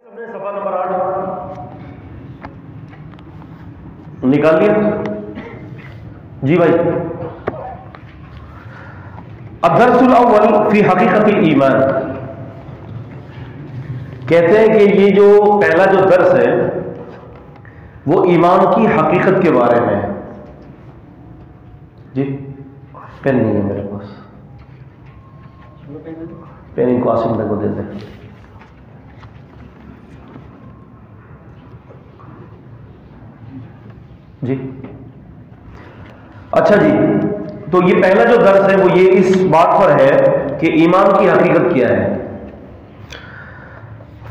صفحہ نمبر 8 نکال لیا جی بھائی. الدرس الاول فی حقیقت الایمان، کہتے ہیں کہ یہ جو پہلا جو درس ہے وہ ایمان کی حقیقت کے بارے میں ہے. جی پین نہیں ہے میرے پاس، پین ان کو عاصم بھائی کو دے دیں. جی اچھا جی، تو یہ پہلا جو درس ہے وہ یہ اس بات پر ہے کہ ایمان کی حقیقت کیا ہے.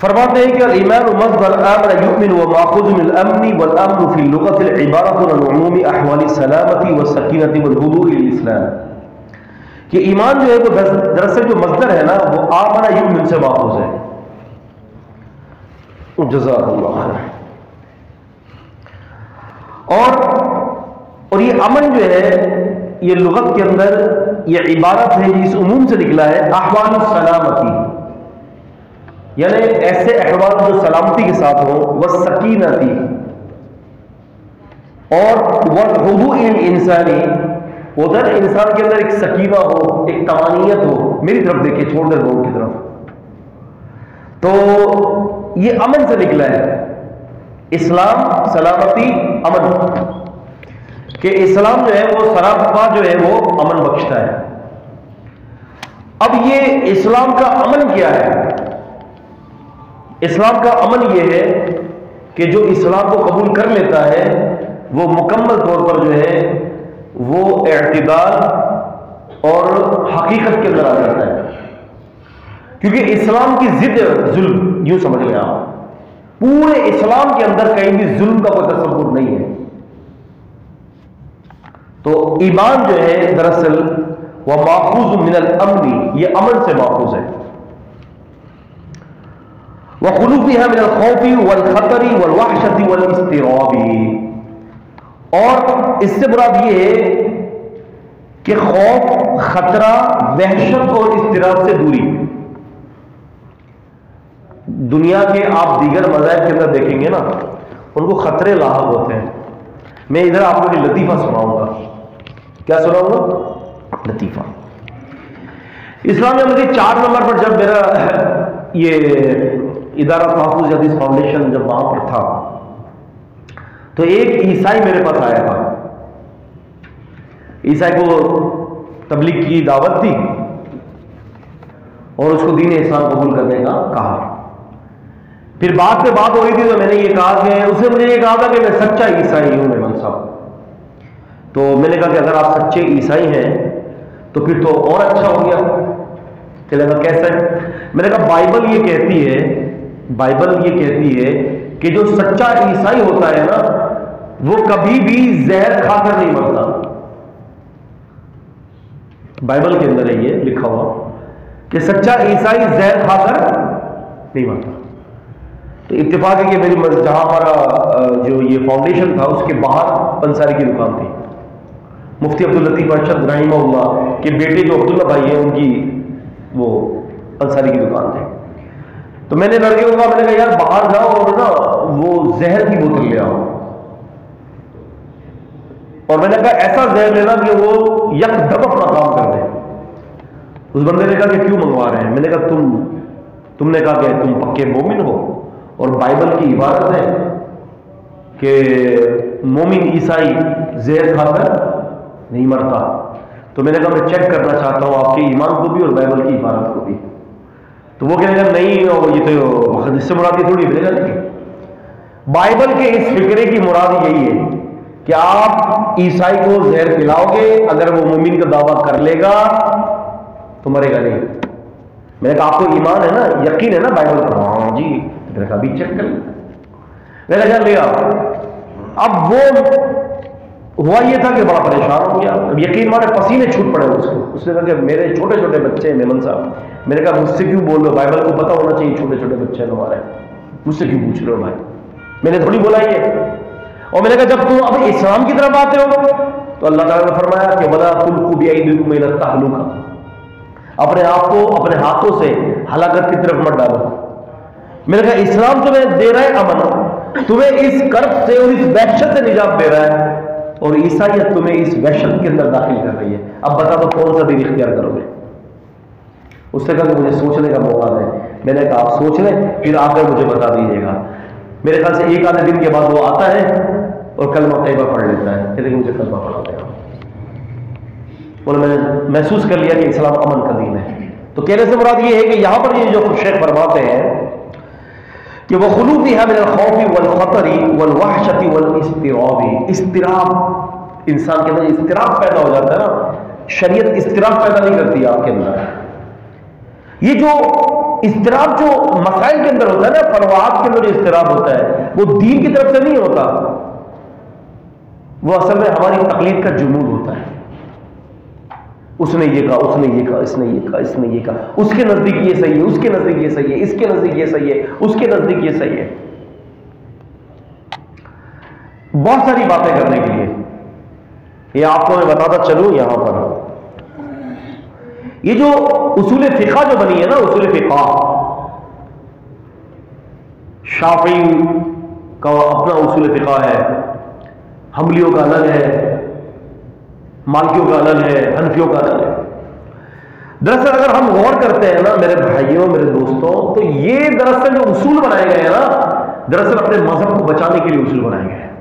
فرماتے ہیں کہ الایمان مصدر آمن یؤمن وماخوذ من الامن والامن فی اللغة العبارة عن عموم احوال السلامة والسکینة والهدوء للاسلام، کہ ایمان جو ہے وہ دراصل جو مصدر ہے نا وہ آمن یؤمن سے ماخوذ ہے. جزاک اللہ خیر. اور یہ امن جو ہے یہ لغت کے اندر یہ عبارت ہے اس عموم سے نکلا ہے احوال السلامتی، یعنی ایسے احوال جو سلامتی کے ساتھ ہوں، والسکینتی اور والهدوء الانسانی، ادھر انسان کے اندر ایک سکینہ ہو، ایک طمانینت ہو. میری طرف دیکھیں، چھوڑ دیں لوگوں کی طرف. تو یہ امن سے نکلا ہے، اسلام سلامتی امن، کہ اسلام جو ہے وہ سراپا جو ہے وہ امن بخشتا ہے. اب یہ اسلام کا امن کیا ہے؟ اسلام کا امن یہ ہے کہ جو اسلام کو قبول کر لیتا ہے وہ مکمل طور پر جو ہے وہ اعتدال اور حقیقت کے اندر آ جاتا ہے. کیونکہ اسلام کی ضد ظلم، یوں سمجھ لیں آپ، پورے اسلام کے اندر کہیں بھی ظلم کا کوئی تصور نہیں ہے. تو ایمان جو ہے دراصل وہ ماخوذ من الامن، یہ امن سے ماخوذ ہے. وخلوفها من الخوف والخطر والوحشة والاضطراب، اور اس سے مراد یہ ہے کہ خوف، خطرہ، وحشت اور اضطراب سے دوری. دنیا کے آپ دیگر مذاہب کے اندر دیکھیں گے نا ان کو خطرے لاحق ہوتے ہیں. میں ادھر آپ کو ایک لطیفہ سناؤں گا. کیا سناؤں گا؟ لطیفہ. اسلام میں مجھے 4 نمبر پر جب میرا یہ ادارہ تحفظ حدیث فاؤنڈیشن جب وہاں پر تھا تو ایک عیسائی میرے پاس آیا تھا. عیسائی کو تبلیغ کی دعوت دی اور اس کو دین اسلام قبول کرنے کا کہا. پھر بات پہ بات ہو رہی تھی تو میں نے یہ کہا کہ اس نے مجھے یہ کہا تھا کہ میں سچا عیسائی ہوں میمن صاحب. تو میں نے کہا کہ اگر آپ سچے عیسائی ہیں تو پھر تو اور اچھا ہو گیا. کہ لگا کیسے؟ میں نے کہا بائبل یہ کہتی ہے کہ جو سچا عیسائی ہوتا ہے نا وہ کبھی بھی زہر کھا کر نہیں مرتا. بائبل کے اندر ہے یہ لکھا ہوا کہ سچا عیسائی زہر کھا کر نہیں مرتا. تو اتفاق ہے کہ میری جہاں ہمارا جو یہ فاؤنڈیشن تھا اس کے باہر پنساری کی دکان تھی. مفتی عبداللطیف ارشد رحمہ اللہ کے بیٹے جو عبداللہ بھائی ہیں ان کی وہ پنساری کی دکان تھی. تو میں نے لڑکے کو کہا، میں نے کہا یار باہر جاؤ اور نا وہ زہر کی بوتل لے آؤ. اور میں نے کہا ایسا زہر لینا کہ وہ یک دم اپنا کام کر دے. اس بندے نے کہا کہ کیوں منگوا رہے ہیں؟ میں نے کہا تم نے کہا کہ تم پکے مومن ہو اور بائبل کی عبارت ہے کہ مومن عیسائی زہر کھا کر نہیں مرتا. تو میں نے کہا میں چیک کرنا چاہتا ہوں آپ کے ایمان کو بھی اور بائبل کی عبارت کو بھی. تو وہ کہنے لگا نہیں، یہ تو اس سے مراد یہ تھوڑی ملے گا. لیکن بائبل کے اس فکرے کی مراد یہی ہے کہ آپ عیسائی کو زہر پلاؤ گے، اگر وہ مومن کا دعویٰ کر لے گا تو مرے گا نہیں. میں نے کہا آپ کو ایمان ہے نا، یقین ہے نا بائبل پر؟ ہاں جی. میں نے کہا ابھی چیک کر لیں. میں نے کہا لے آؤ. اب وہ ہوا یہ تھا کہ بڑا پریشان ہو گیا. یقین مانے پسینے چھوٹ پڑے اس کو. اس نے کہا کہ میرے چھوٹے چھوٹے بچے ہیں میمن صاحب. میں نے کہا مجھ سے کیوں بول رہے ہو؟ بائبل کو پتا ہونا چاہیے چھوٹے چھوٹے بچے ہیں تمہارے، مجھ سے کیوں پوچھ رہے ہو بھائی؟ میں نے تھوڑی بولا یہ. اور میں نے کہا جب تم اب اسلام کی طرف آتے ہو تو اللہ تعالیٰ نے فرمایا کہ وَلَا تُلْقُوا بِأَيْدِيكُمْ إِلَى التَّهْلُكَةِ، اپنے آپ کو اپنے ہاتھوں سے ہلاکت کی طرف مت ڈالو. میں نے کہا اسلام تمہیں دے رہا ہے امن، تمہیں اس کرب سے اور اس وحشت سے نجات دے رہا ہے، اور عیسائیت تمہیں اس وحشت کے اندر داخل کر رہی ہے، اب بتا دو کون سا دین اختیار کرو گے؟ اس سے کہا کہ مجھے سوچنے کا موقع دیں۔ میں نے کہا آپ سوچ لیں پھر آ کر مجھے بتا دیجیے گا۔ میرے خیال سے ایک آدھے دن کے بعد وہ آتا ہے اور کلمہ طیبہ پڑھ لیتا ہے، کہتے کہ مجھے کلمہ پڑھا دے گا، اور میں نے محسوس کر لیا کہ اسلام امن کا دین ہے۔ تو کہنے سے مراد یہ ہے کہ یہاں پر یہ جو شیخ فرماتے ہیں کہ وہ خلوفها من الخوف والخطر والوحشت والاضطراب، اضطراب انسان کے اندر اضطراب پیدا ہو جاتا ہے نا، شریعت اضطراب پیدا نہیں کرتی آپ کے اندر۔ یہ جو اضطراب جو مسائل کے اندر ہوتا ہے نا، فروعات کے اندر جو اضطراب ہوتا ہے وہ دین کی طرف سے نہیں ہوتا، وہ اصل میں ہماری تقلید کا جمود ہوتا ہے۔ اس نے یہ کہا، اس نے یہ کہا، اس نے یہ کہا، اس نے یہ کہا، اس کے نزدیک یہ صحیح ہے، اس کے نزدیک یہ صحیح ہے، اس کے نزدیک یہ صحیح ہے، اس کے نزدیک یہ صحیح ہے، بہت ساری باتیں کرنے کے لیے۔ یہ آپ کو میں بتاتا چلوں یہاں پر یہ جو اصول فقہ جو بنی ہے نا، اصول فقہ شافعی کا اپنا اصول فقہ ہے، حنبلیوں کا الگ ہے، مالکیوں کا الگ ہے، حنفیوں کا الگ ہے۔ دراصل اگر ہم غور کرتے ہیں نا میرے بھائیوں، میرے دوستوں، تو یہ دراصل جو اصول بنائے گئے ہیں نا، دراصل اپنے مذہب کو بچانے کے لیے اصول بنائے گئے ہیں،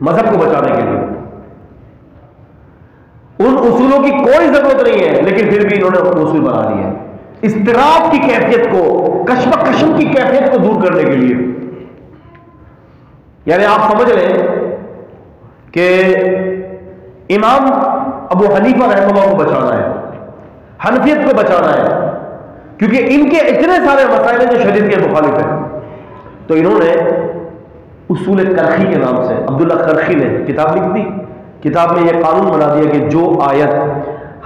مذہب کو بچانے کے لیے۔ ان اصولوں کی کوئی ضرورت نہیں ہے، لیکن پھر بھی انہوں نے اصول بنا لیے اضطراب کی کیفیت کو، کشمکشم کی کیفیت کو دور کرنے کے لیے۔ یعنی آپ سمجھ لیں کہ امام ابو حنیفہ رحمہ اللہ کو بچانا ہے، حنفیت کو بچانا ہے، کیونکہ ان کے اتنے سارے مسائل ہیں جو شریعت کے مخالف ہیں، تو انہوں نے اصول کرخی کے نام سے، عبداللہ کرخی نے کتاب لکھ دی، کتاب میں یہ قانون بنا دیا کہ جو آیت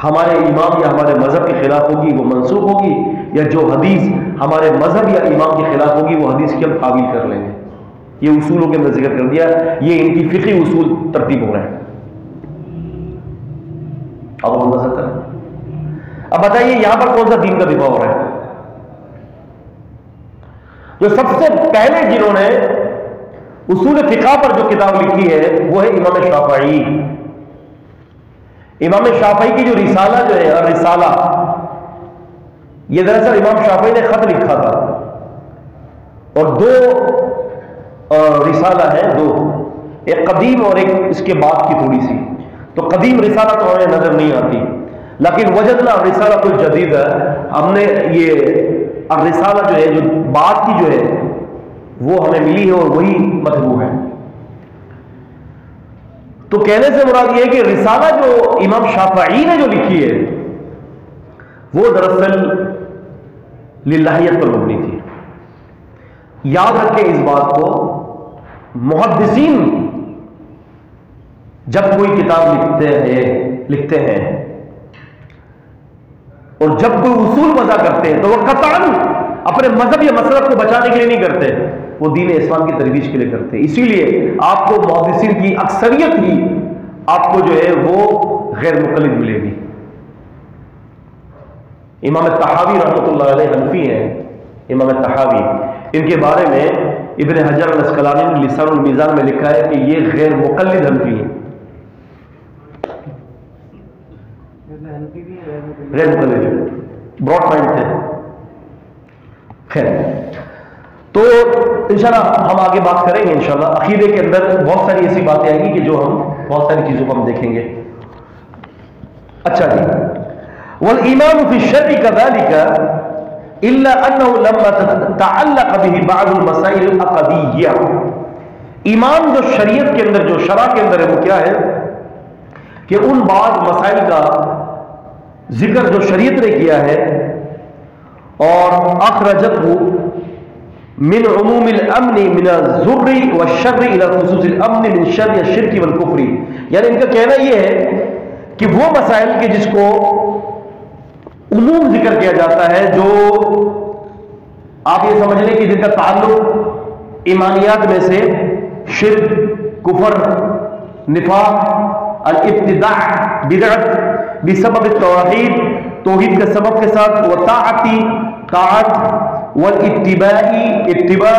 ہمارے امام یا ہمارے مذہب کے خلاف ہوگی وہ منسوخ ہوگی، یا جو حدیث ہمارے مذہب یا امام کے خلاف ہوگی وہ حدیث کی ہم تعویل کر لیں گے۔ یہ اصولوں کے اندر ذکر کر دیا، یہ ان کی فقہی اصول ترتیب ہو رہے ہیں۔ اب ہم نظر کریں، اب بتائیے یہاں پر کون سا دین کا دفاع ہو رہا ہے؟ جو سب سے پہلے جنہوں نے اصول فقہ پر جو کتاب لکھی ہے وہ ہے امام شافعی۔ امام شافعی کی جو رسالہ جو ہے، الرسالہ، یہ دراصل امام شافعی نے خط لکھا تھا، اور دو رسالہ ہے، دو، ایک قدیم اور ایک اس کے بعد کی تھوڑی سی۔ تو قدیم رسالہ تو ہمیں نظر نہیں آتی، لیکن وجدنا الرسالۃ الجدیدہ، ہم نے یہ الرسالہ جو ہے جو بعد کی جو ہے وہ ہمیں ملی ہے اور وہی مطبوع ہے۔ تو کہنے سے مراد یہ ہے کہ رسالہ جو امام شافعی نے جو لکھی ہے وہ دراصل للہیت پر مبنی تھی۔ یاد رکھیں اس بات کو، محدثین جب کوئی کتاب لکھتے ہیں اور جب کوئی اصول وضع کرتے ہیں تو وہ قطعاً اپنے مذہب یا مسلک کو بچانے کے لیے نہیں کرتے، وہ دین اسلام کی ترویج کے لیے کرتے ہیں۔ اسی لیے آپ کو محدثین کی اکثریت ہی آپ کو جو ہے وہ غیر مقلد ملے گی۔ امام طحاوی رحمۃ اللہ علیہ حنفی ہیں، امام طحاوی، ان کے بارے میں ابن حجر الاسقلانی نے لسان المیزان میں لکھا ہے کہ یہ غیر مقلد حنفی ہیں، غیر مقلد، براڈ مائنڈ تھے۔ خیر، تو انشاءاللہ ہم آگے بات کریں گے انشاءاللہ۔ عقیدے کے اندر بہت ساری ایسی باتیں آئیں گی کہ جو ہم بہت ساری چیزوں کو ہم دیکھیں گے۔ اچھا جی، والایمان فی الشرع كذلك الا انه لما تعلق به بعض المسائل العقدیہ، ایمان جو شریعت کے اندر، جو شرع کے اندر ہے، وہ کیا ہے کہ ان بعض مسائل کا ذکر جو شریعت نے کیا ہے، اور اخرجته من عموم الامن من الذر والشر الى خصوص الامن من شر الشرك والكفر، یعنی ان کا کہنا یہ ہے کہ وہ مسائل کے جس کو عموم ذکر کیا جاتا ہے، جو آپ یہ سمجھ لیں کہ جن کا تعلق ایمانیات میں سے شرک، کفر، نفاق، الابتداع، بدعت بسبب التوحید، توحید کے سبب کے ساتھ، وطاعتی، طاعت، والاتباع اتباع،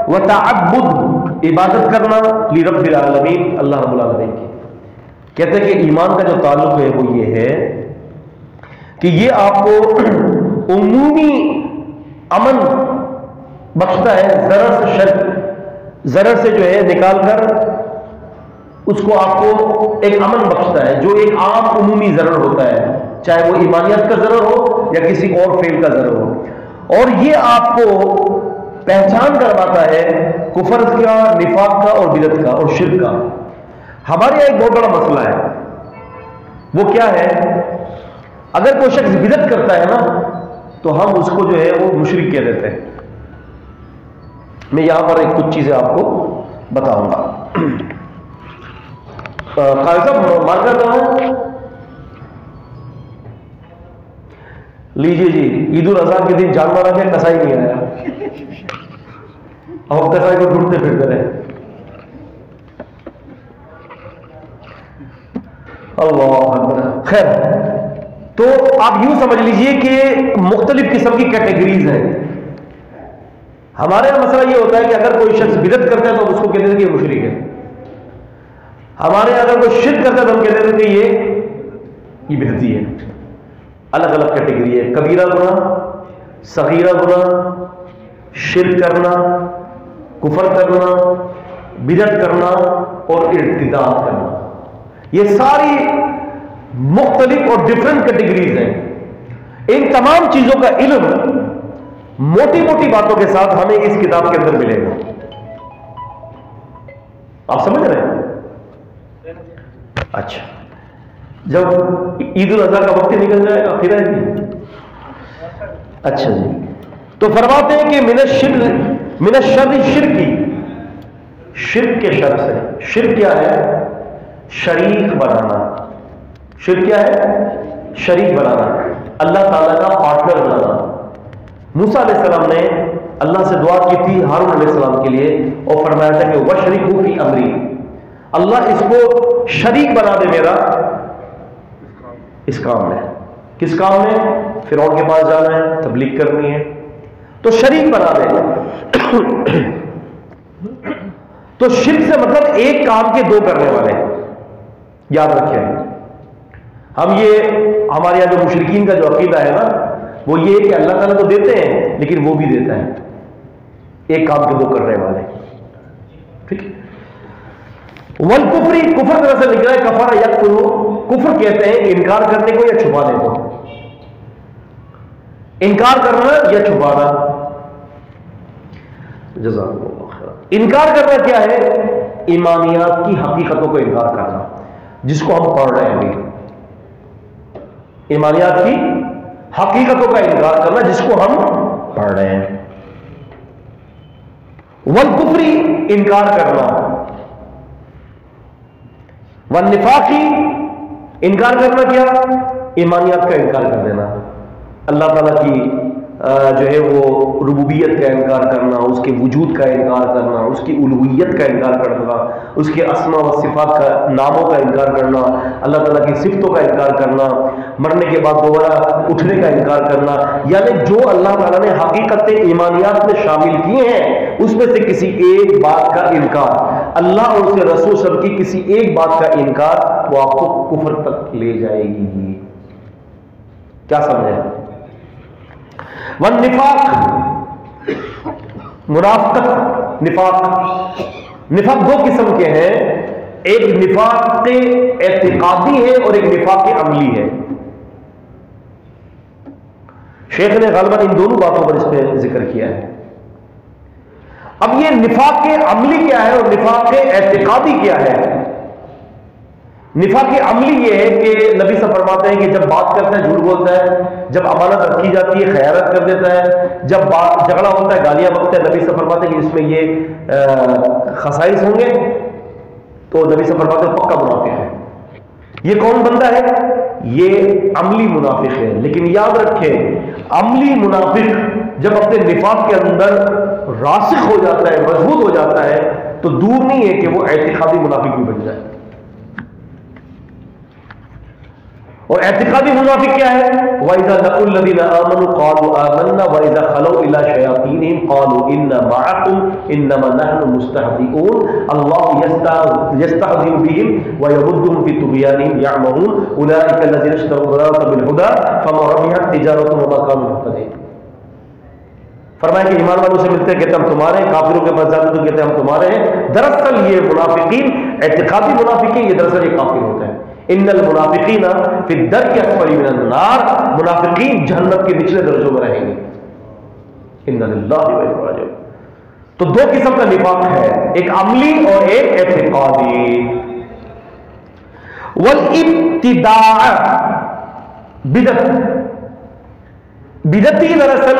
وتعبد عبادت کرنا، لرب العالمین اللہ رب العالمین کی. کہتے ہیں کہ ایمان کا جو تعلق ہے وہ یہ ہے کہ یہ آپ کو عمومی امن بخشتا ہے، ضرر سے ضرر سے جو ہے نکال کر اس کو آپ کو ایک امن بخشتا ہے، جو ایک عام عمومی ضرر ہوتا ہے، چاہے وہ ایمانیت کا ضرر ہو یا کسی اور فعل کا ضرر ہو. اور یہ آپ کو پہچان کرواتا ہے کفر کا، نفاق کا اور بدعت کا اور شرک کا. ہمارے یہاں ایک بہت بڑا مسئلہ ہے، وہ کیا ہے؟ اگر کوئی شخص بدعت کرتا ہے نا تو ہم اس کو جو ہے وہ مشرک کہہ دیتے ہیں. میں یہاں پر ایک کچھ چیزیں آپ کو بتاؤں گا. قاضی صاحب مار کر رہا ہوں، لیجیے جی. عید الاضحیٰ کے دن جانور آ گیا، کسائی نہیں آیا، اب کسائی کو ڈھونڈتے پھرتے رہے. اللہ اکبر. خیر، تو آپ یوں سمجھ لیجئے کہ مختلف قسم کی کیٹیگریز ہیں. ہمارے یہاں مسئلہ یہ ہوتا ہے کہ اگر کوئی شخص بدعت کرتا ہے تو اس کو کہتے ہیں کہ یہ مشرک ہے. ہمارے یہاں اگر کوئی شرک کرتا ہے تو ہم کہتے ہیں کہ یہ بدعتی ہے. الگ الگ کیٹیگری ہے. کبیرہ گناہ، صغیرہ گناہ، شرک کرنا، کفر کرنا، بدعت کرنا اور ارتداد کرنا، یہ ساری مختلف اور ڈفرینٹ کیٹیگریز ہیں. ان تمام چیزوں کا علم موٹی موٹی باتوں کے ساتھ ہمیں اس کتاب کے اندر ملے گا. آپ سمجھ رہے ہیں؟ اچھا، جب عید الاضحیٰ کا وقت نکل جائے گا پھر آئے گی. اچھا جی، تو فرماتے ہیں کہ من الشر شرکی، شرک کے شر سے. شرک کیا ہے؟ شریک بنانا. شرک کیا ہے؟ شریک بنانا، اللہ تعالیٰ کا پارٹنر بنانا. موسیٰ علیہ السلام نے اللہ سے دعا کی تھی ہارون علیہ السلام کے لیے اور فرمایا تھا کہ وَشْرِكْهُ فِي أَمْرِي، اللہ اس کو شریک بنا دے میرا اس کام میں. کس کام میں؟ فرعون کے پاس جانا ہے، تبلیغ کرنی ہے، تو شریک بنا دے. تو شرک سے مطلب ایک کام کے دو کرنے والے. یاد رکھیں، ہم یہ ہمارے یہاں جو مشرکین کا جو عقیدہ ہے نا وہ یہ ہے کہ اللہ تعالیٰ تو دیتے ہیں لیکن وہ بھی دیتا ہے. ایک کام کے دو کرنے والے. ٹھیک ہے. والکفری، کفر طرح سے لکھ رہا ہے کفر یکفر، کفر کہتے ہیں انکار کرنے کو یا چھپانے کو. انکار کرنا یا چھپانا. جزاک اللہ خیر. انکار کرنا کیا ہے؟ ایمانیات کی حقیقتوں کو انکار کرنا، جس کو ہم پڑھ رہے ہیں. ایمانیات کی حقیقتوں کا انکار کرنا جس کو ہم پڑھ رہے ہیں. والکفری، انکار کرنا. والنفاقی، انکار کرنا کیا؟ ایمانیات کا انکار کر دینا. اللہ تعالیٰ کی جو ہے وہ ربوبیت کا انکار کرنا، اس کے وجود کا انکار کرنا، اس کی الوہیت کا انکار کرنا، اس کے اسماء و صفات کا، ناموں کا انکار کرنا، اللہ تعالیٰ کی صفتوں کا انکار کرنا، مرنے کے بعد دوبارہ اٹھنے کا انکار کرنا. یعنی جو اللہ تعالیٰ نے حقیقت ایمانیات میں شامل کیے ہیں اس میں سے کسی ایک بات کا انکار، اللہ اور اس کے رسول صلی اللہ علیہ وسلم کی کسی ایک بات کا انکار، وہ آپ کو کفر تک لے جائے گی. کیا سمجھے؟ والنفاق، منافقت. نفاق دو قسم کے ہیں، ایک نفاق اعتقادی ہے اور ایک نفاق عملی ہے. شیخ نے غالباً ان دونوں باتوں پر اس پہ ذکر کیا ہے. اب یہ نفاق عملی کیا ہے اور نفاق اعتقادی کیا ہے؟ نفاق عملی یہ ہے کہ نبی صلی اللہ علیہ وسلم فرماتے ہیں کہ جب بات کرتا ہے جھوٹ بولتا ہے، جب امانت رکھی جاتی ہے خیانت کر دیتا ہے، جب جھگڑا ہوتا ہے گالیاں بکتا ہے. نبی صلی اللہ علیہ وسلم فرماتے ہیں کہ اس میں یہ خصائص ہوں گے تو نبی صلی اللہ علیہ وسلم فرماتے ہیں پکا منافق ہے. یہ کون بندہ ہے؟ یہ عملی منافق ہے. لیکن یاد رکھیں، عملی منافق جب اپنے نفاق کے اندر راسخ ہو جاتا ہے، مضبوط ہو جاتا ہے، تو دور نہیں ہے کہ وہ اعتقادی منافق بھی بن جائے. اور اعتقادی منافق کیا ہے؟ وَإِذَا لَقُوا الَّذِينَ آمَنُوا قَالُوا آمَنَّا وَإِذَا خَلَوْا إِلَىٰ شَيَاطِينِهِمْ قَالُوا إِنَّا مَعَكُمْ إِنَّمَا نَحْنُ مُسْتَهْزِئُونَ اللَّهُ يَسْتَهْزِئُ بِهِمْ وَيَمُدُّهُمْ فِي طُغْيَانِهِمْ يَعْمَهُونَ أُولَٰئِكَ الَّذِينَ اشْتَرَوُا الضَّلَالَةَ بِالْهُدَىٰ فَمَا رَبِحَتْ تِجَارَتُهُمْ وَمَا كَانُوا مُهْتَدِينَ. فرمایا کہ ایمان والوں سے ملتے کہتے ہم تمہارے ہیں، کافروں کے پاس جاتے تو کہتے ہم تمہارے ہیں. دراصل یہ منافقین، اعتقادی منافقین، یہ دراصل یہ کافر ہوتے ہیں. ان المنافقین فی الدرک اسفل من النار، منافقین جہنم کے نچلے درجوں میں رہیں گے. انا للہ و انا الیہ راجعون. تو دو قسم کا نفاق ہے، ایک عملی اور ایک اعتقادی. والابتداع، بدعت. بدعتی دراصل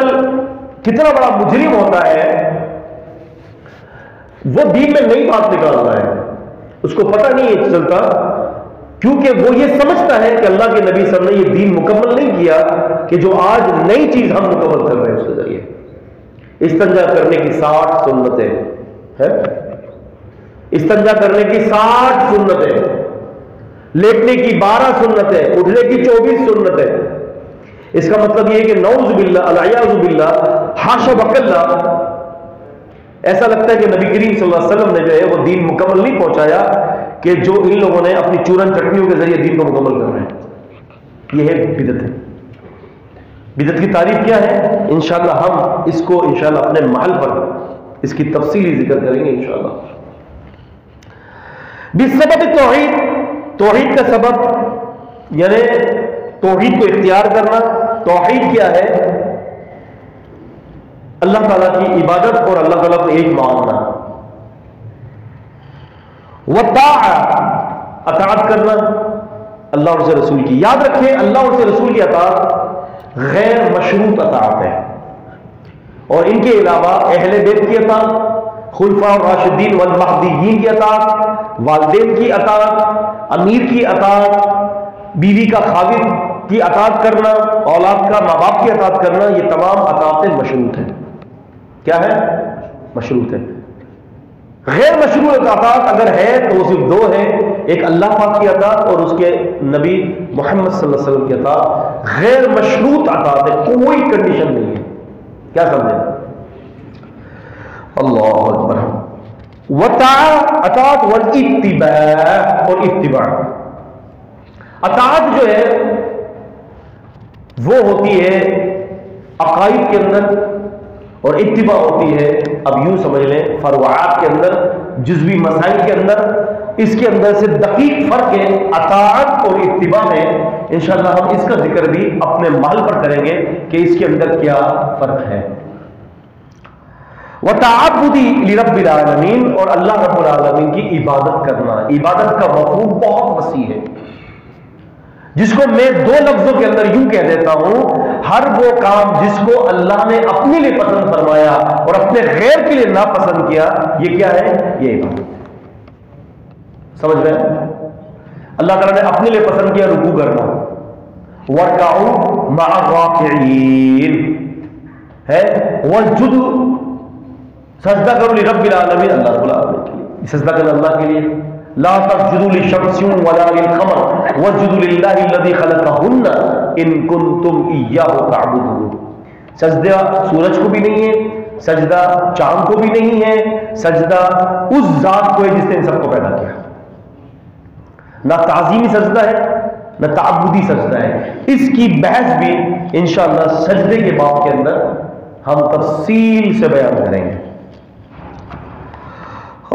کتنا بڑا مجرم ہوتا ہے، وہ دین میں نئی بات نکالتا ہے، اس کو پتہ نہیں ہے چلتا، کیونکہ وہ یہ سمجھتا ہے کہ اللہ کے نبی صلی اللہ علیہ وسلم نے یہ دین مکمل نہیں کیا، کہ جو آج نئی چیز ہم مکمل کر رہے ہیں اس کے ذریعے. استنجا کرنے کی 60 سنتیں ہیں، استنجا کرنے کی 60 سنتیں، لیٹنے کی 12 سنتیں، اٹھنے کی 24 سنتیں. اس کا مطلب یہ ہے کہ نعوذ باللہ العیاذ باللہ حاشا وکلا، ایسا لگتا ہے کہ نبی کریم صلی اللہ علیہ وسلم نے جو ہے وہ دین مکمل نہیں پہنچایا، کہ جو ان لوگوں نے اپنی چورن چٹنیوں کے ذریعے دین کو مکمل کر رہے ہیں. یہ ہے بدعت. بدعت کی تعریف کیا ہے؟ انشاءاللہ ہم اس کو انشاءاللہ اپنے محل پر اس کی تفصیلی ذکر کریں گے انشاءاللہ. بسبب توحید، توحید کا سبب یعنی توحید کو اختیار کرنا. توحید کیا ہے؟ اللہ تعالیٰ کی عبادت اور اللہ تعالیٰ کو ایک ماننا. وطاعہ، اطاعت کرنا اللہ اور اس رسول کی. یاد رکھیں اللہ اور اس رسول کی اطاعت غیر مشروط اطاعت ہے، اور ان کے علاوہ اہل بیت کی اطاعت، خلفاء الراشدین والمہدیین کی اطاعت، والدین کی اطاعت، امیر کی اطاعت، بیوی کا خاوند کی اطاعت کرنا، اولاد کا ماں باپ کی اطاعت کرنا، یہ تمام اطاعتیں مشروط ہیں. کیا ہے؟ مشروط ہے. غیر مشروط اطاعت اگر ہے تو وہ صرف دو ہیں، ایک اللہ پاک کی اطاعت اور اس کے نبی محمد صلی اللہ علیہ وسلم کی اطاعت. غیر مشروط اطاعت ہے، کوئی کنڈیشن نہیں ہے. کیا سمجھیں؟ اللہ اکبر. اطاعت والاتباع، اور اتباع. اطاعت جو ہے وہ ہوتی ہے عقائد کے اندر، اور اتباع ہوتی ہے، اب یوں سمجھ لیں، فروعات کے اندر، جزوی مسائل کے اندر. اس کے اندر سے دقیق فرق ہے اطاعت اور اتباع میں. انشاءاللہ ہم اس کا ذکر بھی اپنے محل پر کریں گے کہ اس کے اندر کیا فرق ہے. وَتَعَبُّدِ لِرَبِّ الْعَالَمِينَ، اور اللہ رب العالمین کی عبادت کرنا. عبادت کا مفہوم بہت وسیع ہے، جس کو میں دو لفظوں کے اندر یوں کہہ دیتا ہوں، ہر وہ کام جس کو اللہ نے اپنے لیے پسند فرمایا اور اپنے غیر کے لیے ناپسند کیا، یہ کیا ہے؟ یہ عبادت. سمجھ رہے ہیں؟ اللہ تعالیٰ نے اپنے لیے پسند کیا رکوع کرنا، وَارْكَعُوا مَعَ الرَّاكِعِينَ ہے، وَاسْجُدُوا، سجدہ کرو لرب العالمین، اللہ رب العالمین کے لیے. سجدہ کرنا اللہ کے لیے. لا تسجدوا للشمس ولا للقمر واسجدوا للہ الذی خلقہن ان کنتم ایاہ تعبدون. سجدہ سورج کو بھی نہیں ہے، سجدہ چاند کو بھی نہیں ہے، سجدہ اس ذات کو ہے جس نے ان سب کو پیدا کیا. نہ تعظیمی سجدہ ہے نہ تعبدی سجدہ ہے. اس کی بحث بھی انشاءاللہ سجدے کے باب کے اندر ہم تفصیل سے بیان کریں گے.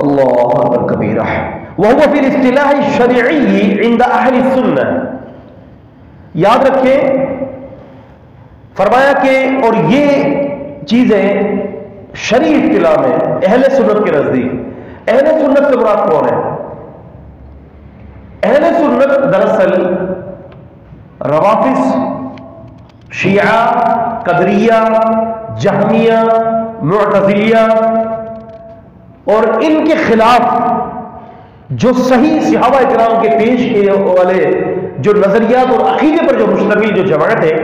اللہ اکبر کبیرہ. وَهُوَ فِي الْاصْطِلَاحِ الشَّرْعِيِّ عِنْدَ أَهْلِ السُّنَّةِ. یاد رکھیں، فرمایا کہ اور یہ چیزیں شرعی اصطلاح میں اہل سنت کے نزدیک. اہل سنت سے مراد کون ہے؟ اہل سنت دراصل روافض، شیعہ، قدریہ، جہمیہ، معتزلیہ اور ان کے خلاف جو صحیح صحابہ کرام کے پیش کیے والے جو نظریات اور عقیدے پر جو مشتمل جو جماعت ہے،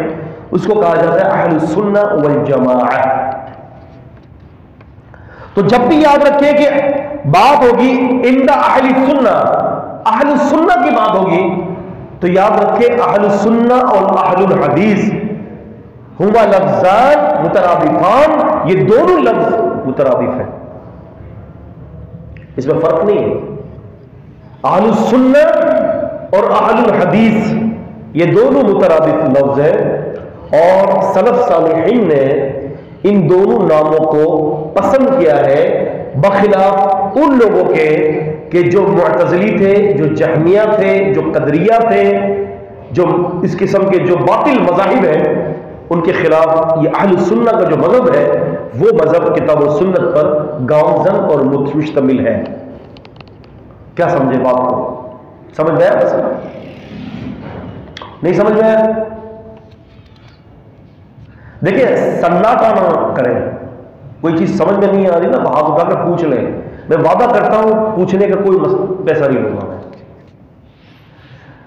اس کو کہا جاتا ہے اہل السنہ والجماعہ. تو جب بھی یاد رکھیں کہ بات ہوگی عند اہل السنہ، اہل السنہ کی بات ہوگی، تو یاد رکھے اہل السنہ اور اہل الحدیث ہما لفظان مترادفان، یہ دونوں لفظ مترادف ہیں، اس میں فرق نہیں ہے۔ اہل السنہ اور اہل الحدیث یہ دونوں مترادف لفظ ہیں، اور سلف صالحین نے ان دونوں ناموں کو پسند کیا ہے، بخلاف ان لوگوں کے کہ جو معتزلی تھے، جو جہمیہ تھے، جو قدریہ تھے، جو اس قسم کے جو باطل مذاہب ہیں، ان کے خلاف یہ اہل سنت کا جو مذہب ہے وہ مذہب کتاب و سنت پر گامزن اور مشتمل ہے۔ کیا سمجھے بات کو؟ سمجھ میں آیا؟ نہیں سمجھ میں آیا؟ دیکھیں سناٹا نہ کریں، کوئی چیز سمجھ میں نہیں آ رہی نا ہاتھ اٹھا کر پوچھ لیں، میں وعدہ کرتا ہوں پوچھنے کا کوئی پیسہ نہیں لوں گا میں۔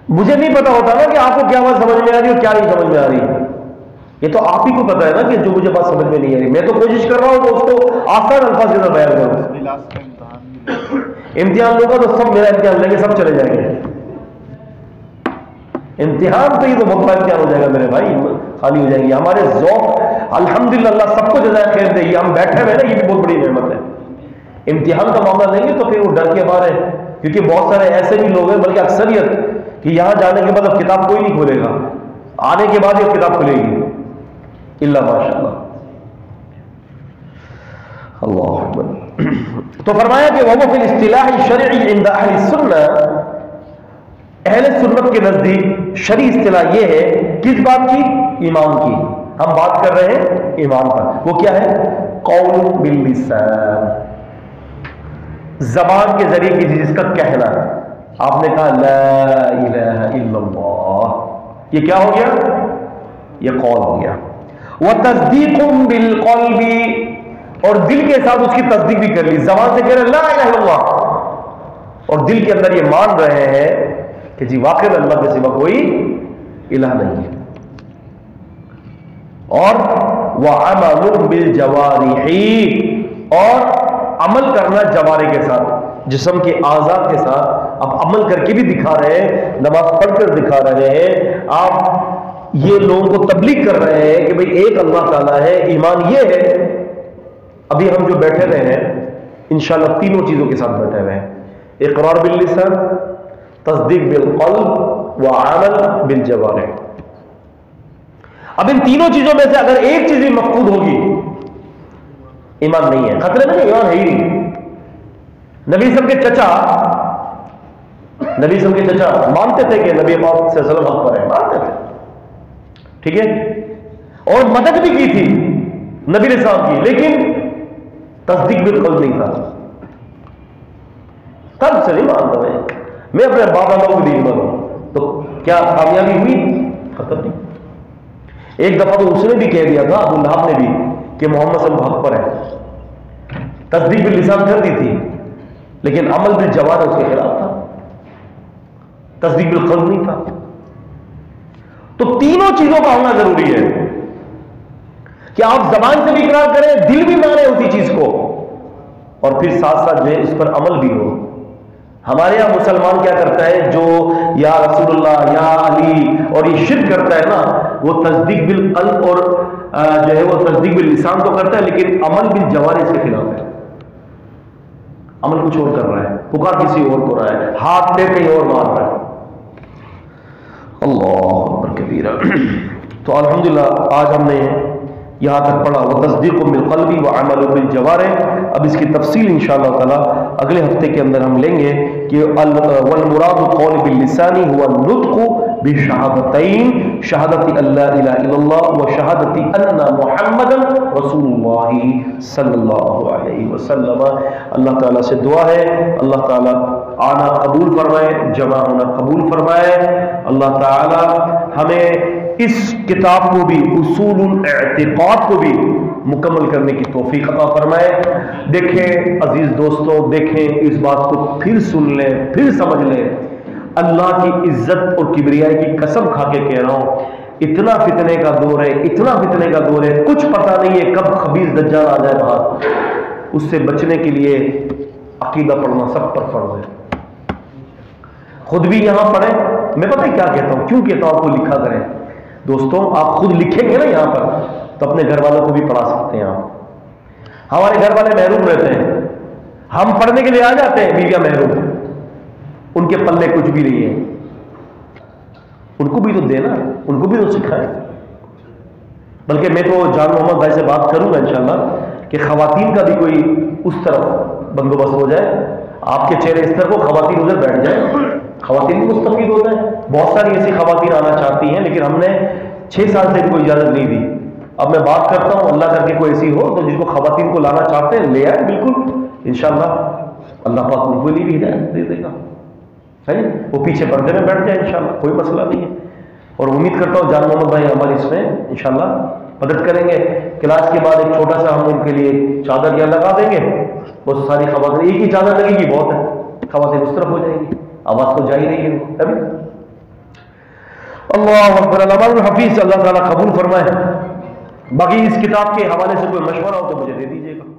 مجھے نہیں پتا ہوتا نا کہ آپ کو کیا بات سمجھ میں آ رہی ہے اور کیا نہیں سمجھ میں آ رہی ہے، یہ تو آپ ہی کو پتا ہے نا کہ جو مجھے بات سمجھ میں نہیں آ رہی، میں تو کوشش کر رہا ہوں کہ اس کو آسان الفاظ کے ساتھ بیان کروں۔ امتحان لوں گا تو سب میرا امتحان لیں گے، سب چلے جائیں گے امتحان، تو یہ تو بہت بڑا امتحان ہو جائے گا میرے بھائی، خالی ہو جائیں گے ہمارے ذوق۔ الحمدللہ اللہ سب کو جزائے خیر دے، یہ ہم بیٹھے ہوئے نا یہ بھی بہت بڑی نعمت ہے۔ امتحان کا معاملہ لیں گے تو پھر وہ ڈر کے مارے، کیونکہ بہت سارے ایسے بھی لوگ ہیں بلکہ اکثریت کہ یہاں جانے کے بعد اب کتاب کوئی نہیں کھولے گا، آنے کے بعد یہ کتاب کھلے گی الا ماشاء اللہ۔ اللہ اکبر۔ تو فرمایا کہ وہ فی الاصطلاح الشرعی عند اہل السنہ، اہل سنت کے نزدیک شرعی اصطلاح یہ ہے کس بات کی؟ ایمان کی۔ ہم بات کر رہے ہیں ایمان پر، وہ کیا ہے؟ قول باللسان، زبان کے ذریعے کسی چیز کا کہنا۔ آپ نے کہا لا الہ الا اللہ، یہ کیا ہو گیا؟ یہ قول ہو گیا۔ وتصدیق بالقلب، اور دل کے ساتھ اس کی تصدیق بھی کر لی، زبان سے کہہ رہے لا الہ الا اللہ اور دل کے اندر یہ مان رہے ہیں کہ جی واقعی اللہ کے سوا کوئی الہ نہیں ہے۔ اور وعمل بالجوارح، اور عمل کرنا جوارح کے ساتھ، جسم کے اعضاء کے ساتھ آپ عمل کر کے بھی دکھا رہے ہیں، نماز پڑھ کر دکھا رہے ہیں، آپ یہ لوگوں کو تبلیغ کر رہے ہیں کہ بھئی ایک اللہ تعالیٰ ہے، ایمان یہ ہے۔ ابھی ہم جو بیٹھے رہے ہیں انشاءاللہ تینوں چیزوں کے ساتھ بیٹھے ہوئے ہیں، اقرار باللسان، تصدیق بالقلب وعمل بالجوارح۔ اب ان تینوں چیزوں میں سے اگر ایک چیز بھی مفقود ہوگی ایمان نہیں ہے، خطرے میں نہیں، ایمان ہے ہی نہیں۔ نبی صاحب کے چچا مانتے تھے کہ نبی پاک صلی اللہ علیہ وسلم حق پر ہے، مانتے تھے، ٹھیک ہے، اور مدد بھی کی تھی نبی علیہ السلام کی، لیکن تصدیق بالقلب نہیں تھا، قلب سے نہیں مانتا میں اپنے بابا کو بھی نہیں مانوں، تو کیا کامیابی ہوئی؟ ختم نہیں۔ ایک دفعہ تو اس نے بھی کہہ دیا تھا، ابو لہب نے بھی، کہ محمد صلی اللہ علیہ وسلم حق پر ہے، تصدیق باللسان کر دی تھی لیکن عمل بالجوارح اس کے خلاف تھا، تصدیق بالقلب نہیں تھا۔ تو تینوں چیزوں کا ہونا ضروری ہے کہ آپ زبان سے بھی اقرار کریں، دل بھی مانے اسی چیز کو، اور پھر ساتھ ساتھ جو ہے اس پر عمل بھی ہو۔ ہمارے یہاں مسلمان کیا کرتا ہے، جو یا رسول اللہ یا علی اور یہ شرک کرتا ہے نا، وہ تصدیق بالقلب اور جو ہے وہ تصدیق باللسان تو کرتا ہے لیکن عمل بالجوارح اس کے خلاف ہے، عمل کچھ اور کر رہا ہے، پکار کسی اور کو رہا ہے، ہاتھ پہ کہیں اور مار رہا ہے۔ اللہ اکبر کبیرہ۔ تو الحمدللہ آج ہم نے یہاں تک پڑھا وہ تصدیق بالقلب وعمل بالجوارح۔ اب اس کی تفصیل انشاءاللہ تعالی اگلے ہفتے کے اندر ہم لیں گے کہ والمراد قول باللسان هو النطق بشہادتین، شہادت اللہ الہ الا اللہ و شہادت ان محمد رسول اللہ صلی اللہ علیہ وسلم۔ اللہ تعالیٰ سے دعا ہے اللہ تعالیٰ آنا قبول فرمائے، جمع ہونا قبول فرمائے، اللہ تعالیٰ ہمیں اس کتاب کو بھی، اصول الاعتقاد کو بھی مکمل کرنے کی توفیق عطا فرمائے۔ دیکھیں عزیز دوستوں، دیکھیں اس بات کو پھر سن لیں، پھر سمجھ لیں، اللہ کی عزت اور کبریائی کی قسم کھا کے کہہ رہا ہوں، اتنا فتنے کا دور ہے، اتنا فتنے کا دور ہے، کچھ پتہ نہیں ہے کب خبیث دجال آ جائے باہر۔ اس سے بچنے کے لیے عقیدہ پڑھنا سب پر فرض ہے، خود بھی یہاں پڑھیں میں پتہ ہے کیا کہتا ہوں، کیوں کہتا ہوں آپ کو لکھا کریں دوستوں، آپ خود لکھیں گے نا یہاں پر تو اپنے گھر والوں کو بھی پڑھا سکتے ہیں آپ۔ ہمارے گھر والے محروم رہتے ہیں، ہم پڑھنے کے لیے آ جاتے ہیں، بیویاں محروم، ان کے پلے کچھ بھی نہیں ہے، ان کو بھی تو دینا، ان کو بھی تو سکھائیں۔ بلکہ میں تو جان محمد بھائی سے بات کروں گا انشاءاللہ کہ خواتین کا بھی کوئی اس طرف بندوبست ہو جائے، آپ کے چہرے اس طرف ہو، خواتین ادھر بیٹھ جائیں، خواتین بھی مستفید ہو جائیں۔ بہت ساری ایسی خواتین آنا چاہتی ہیں لیکن ہم نے 6 سال سے کوئی اجازت نہیں دی۔ اب میں بات کرتا ہوں، اللہ کر کے کوئی ایسی ہو تو جس کو خواتین کو لانا چاہتے ہیں لے آئے، بالکل انشاءاللہ اللہ پاک ان کو بھی ہدایت دے دے گا، ہے وہ پیچھے پردے میں بیٹھ جائے انشاءاللہ، کوئی مسئلہ نہیں ہے۔ اور امید کرتا ہوں جان محمد بھائی ہماری اس میں انشاءاللہ مدد کریں گے۔ کلاس کے بعد ایک چھوٹا سا ہم ان کے لیے چادر یا لگا دیں گے، بہت ساری خواتین، ایک ہی چادر لگے گی بہت ہے، خواتین اس طرف ہو جائے گی، آواز تو جا ہی رہی ہے ابھی۔ اللہ اکبر، اللہ الحفیظ، اللہ تعالیٰ قبول فرمائے۔ باقی اس کتاب کے حوالے سے کوئی مشورہ ہو تو مجھے دے دیجیے گا۔